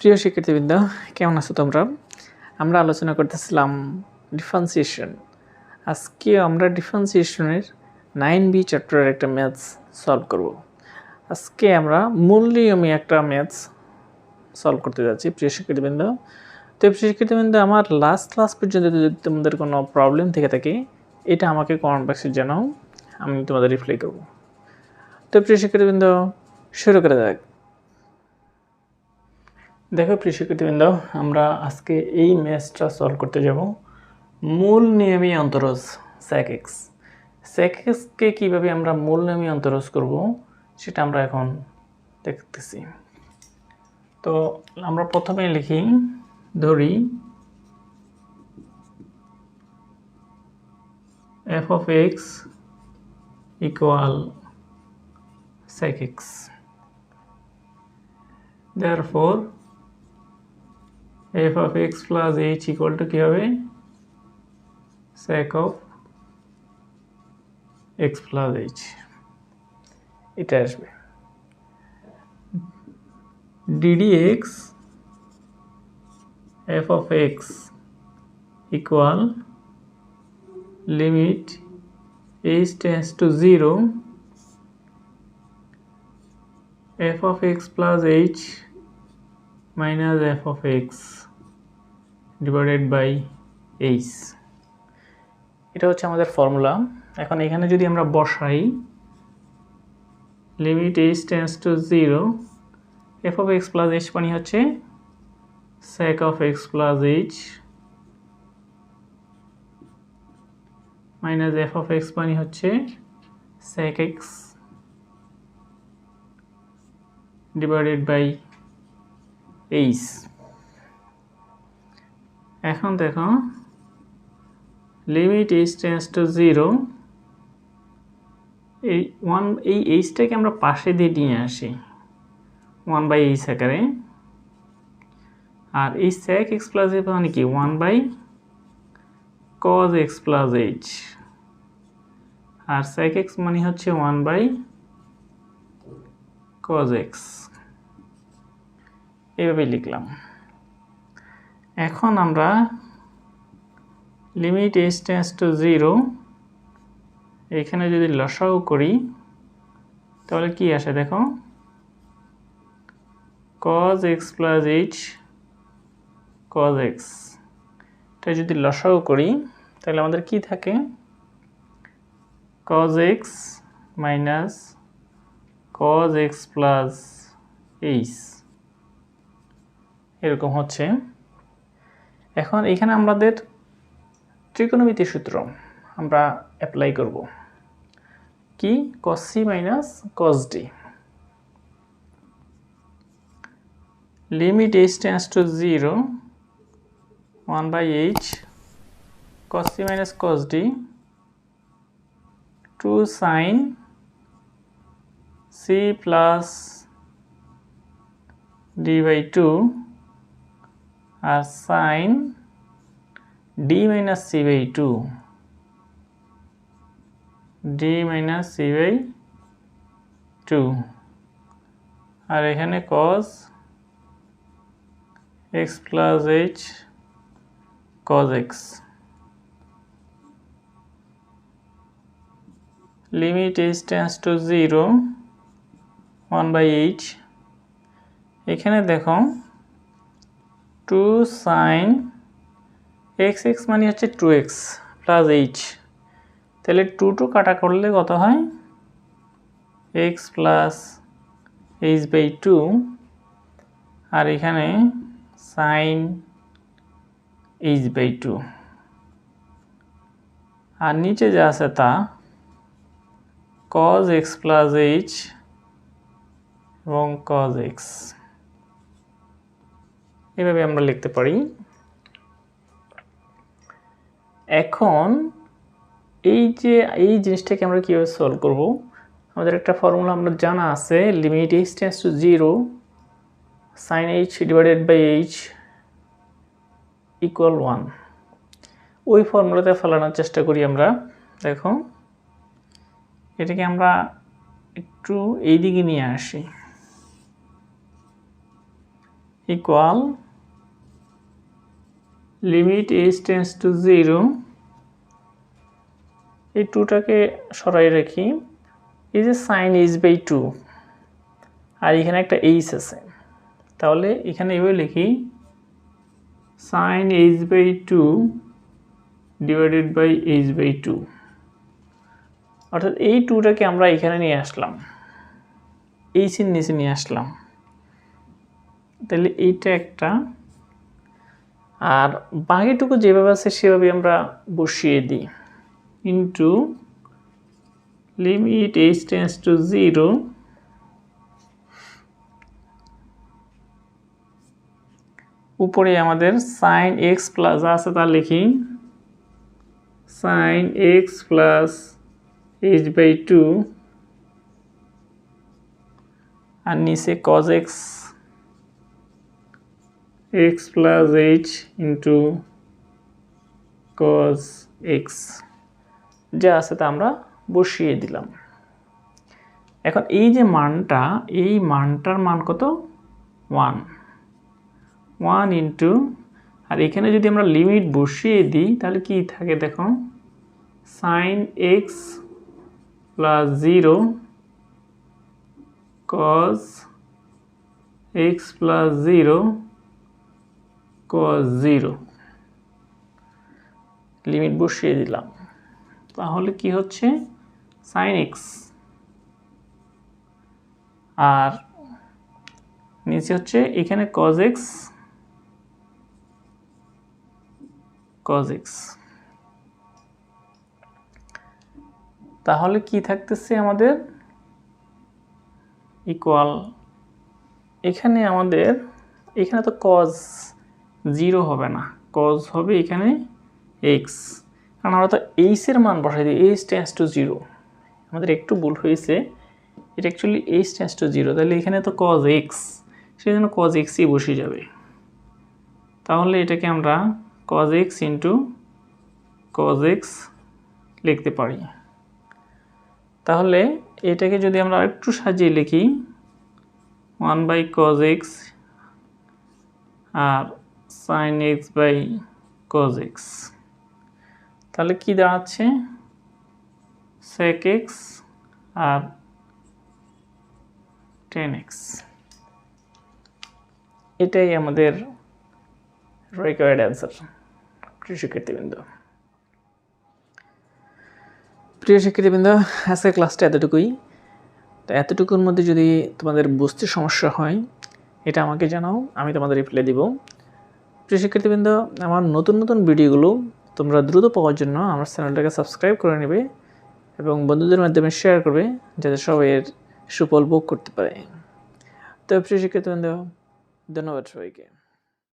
প্রিয় শিক্ষার্থীবৃন্দ, কেমন আছো তোমরা? আমরা আলোচনা করতেছিলাম ডিফারেন্সিয়েশন। আজকে আমরা ডিফারেন্সিয়েশনের 9B চ্যাপ্টারের একটা ম্যাথস সলভ করব। আজকে আমরা মূল নিয়মে একটা ম্যাথস সলভ করতে যাচ্ছি প্রিয় শিক্ষার্থীবৃন্দ। তো প্রিয় শিক্ষার্থীবৃন্দ, আমার লাস্ট ক্লাস পর্যন্ত যদি তোমাদের কোনো প্রবলেম থেকে থাকে, এটা আমাকে কমেন্ট বক্সে জানাও, আমি তোমাদের রিপ্লাই করব। তো প্রিয় শিক্ষার্থীবৃন্দ, শুরু করা যাক। দেখো প্রিয় শিক্ষার্থীবৃন্দ, আমরা আজকে এই ম্যাথসটা সলভ করতে যাব মূল নিয়মী অন্তরজ sec x। sec x কে কীভাবে আমরা মূল নিয়মী অন্তরজ করব সেটা আমরা এখন দেখতেছি। তো আমরা প্রথমে লিখি, ধরি f of x equal sec x, therefore f of x plus h equal to কি হবে? sec of x plus h, এটা আসবে। ddx f of x equal limit h tends to 0 f of x plus h minus f of x divided by h। এটা হচ্ছে আমাদের formula. এখন এখানে যদি আমরা বসাই limit h tends to 0 f of x plus h মানে হচ্ছে sec of x plus h minus f of x মানে হচ্ছে sec x divided by h। এখন দেখো লিমিট h tends to 0, এই এইচটাকে আমরা পাশে দিয়ে নিয়ে আসি 1/h আকারে, আর এই sec x plus h মানে কি 1/cos x plus h, আর sec x মানে হচ্ছে 1/cos x। এইভাবে লিখলাম। এখন আমরা লিমিট h tends to 0 এখানে যদি লসাগু করি তাহলে কি আসে দেখো, cos x plus h cos x। এটা যদি লসাগু করি তাহলে আমাদের কি থাকে, cos x minus cos x plus h, এরকম হচ্ছে। এখন এখানে আমাদের ত্রিকোণমিতির সূত্র আমরা অ্যাপ্লাই করব, কি cos c minus cos d। Limit h tends to 0 1/h cos c minus cos d 2 sin c plus d by 2 আর sin d minus c by 2 d minus c by 2, আর এখানে cos x plus h cos x। Limit h tends to 0 1/h, এখানে দেখো 2 sin x মানে হচ্ছে 2x plus h, তাহলে 2 কাটা করলে কত হয়, x plus h by 2, আর এখানে sin h by 2, আর নিচে যা আছে তা cos x plus h এবং cos x। এভাবে আমরা লিখতে পারি। এখন এই জিনিসটাকে আমরা কীভাবে সলভ করব, আমাদের একটা ফর্মুলা আমরা জানা আছে, limit h tends to 0 sin h divided by h equal 1। ওই ফর্মুলাতে ফেলানোর চেষ্টা করি আমরা। দেখো এটাকে আমরা একটু এই দিকে নিয়ে আসি, equal limit h tends to 0, এই 2টাকে সরাই রাখি, এই যে সাইন h/2 আর এখানে একটা h আছে, তাহলে এখানে এভাবে লিখি sign h/2 divided by h/2, অর্থাৎ এই 2টাকে আমরা এখানে নিয়ে আসলাম, h এর নিচে নিয়ে আসলাম, তাহলে এইটা একটা, আর বাকিটুকু যেভাবে আছে সেভাবে আমরা বসিয়ে দিই, into limit h tends to 0, উপরে আমাদের সাইন এক্স প্লাস আছে তা লিখি সাইন এক্স প্লাস h/2 আর নিচে cos x plus h into cos x যা আছে তা আমরা বসিয়ে দিলাম। এখন এই যে মানটা, এই মানটার মান কত? 1 ইন্টু, আর এখানে যদি আমরা লিমিট বসিয়ে দিই তাহলে কি থাকে দেখো, sine x plus 0 cos x plus 0 cos 0, limit বসিয়ে দিলাম, তাহলে কি হচ্ছে সাইন এক্স, আর নিচে হচ্ছে এখানে cos x, তাহলে কি থাকতেছে আমাদের ইকুয়াল, এখানে আমাদের এখানে তো cos 0 হবে না, cos হবে এখানে x, কারণ আমরা তো h এর মান বসাই দিই, h টেন্ডস টু 0, আমাদের একটু ভুল হয়েছে, এটা অ্যাকচুয়ালি h টেন্ডস টু 0, তাহলে এখানে তো cos x, সেই জন্য cos x ই বসে যাবে, তাহলে এটাকে আমরা cos x into cos x লিখতে পারি। তাহলে এটাকে যদি আমরা একটু সাজিয়ে লিখি 1/cos x আর sin x/cos x, তাহলে কি দাঁড়াচ্ছে sec x আর tan x, এটাই আমাদের রিকোয়ার্ড অ্যান্সার। প্রিয় শিক্ষার্থীবৃন্দ, আজকের ক্লাসটা এতটুকুই। তো এতটুকুর মধ্যে যদি তোমাদের বুঝতে সমস্যা হয় এটা আমাকে জানাও, আমি তোমাদের রিপ্লাই দিব। প্রিয় শিক্ষার্থীবৃন্দ, আমার নতুন নতুন ভিডিওগুলো তোমরা দ্রুত পাওয়ার জন্য আমার চ্যানেলটাকে সাবস্ক্রাইব করে নেবে এবং বন্ধুদের মাধ্যমে শেয়ার করবে, যাতে সবাই এর সুফল ভোগ করতে পারে। তো প্রিয় শিক্ষার্থীবৃন্দ, ধন্যবাদ সবাইকে।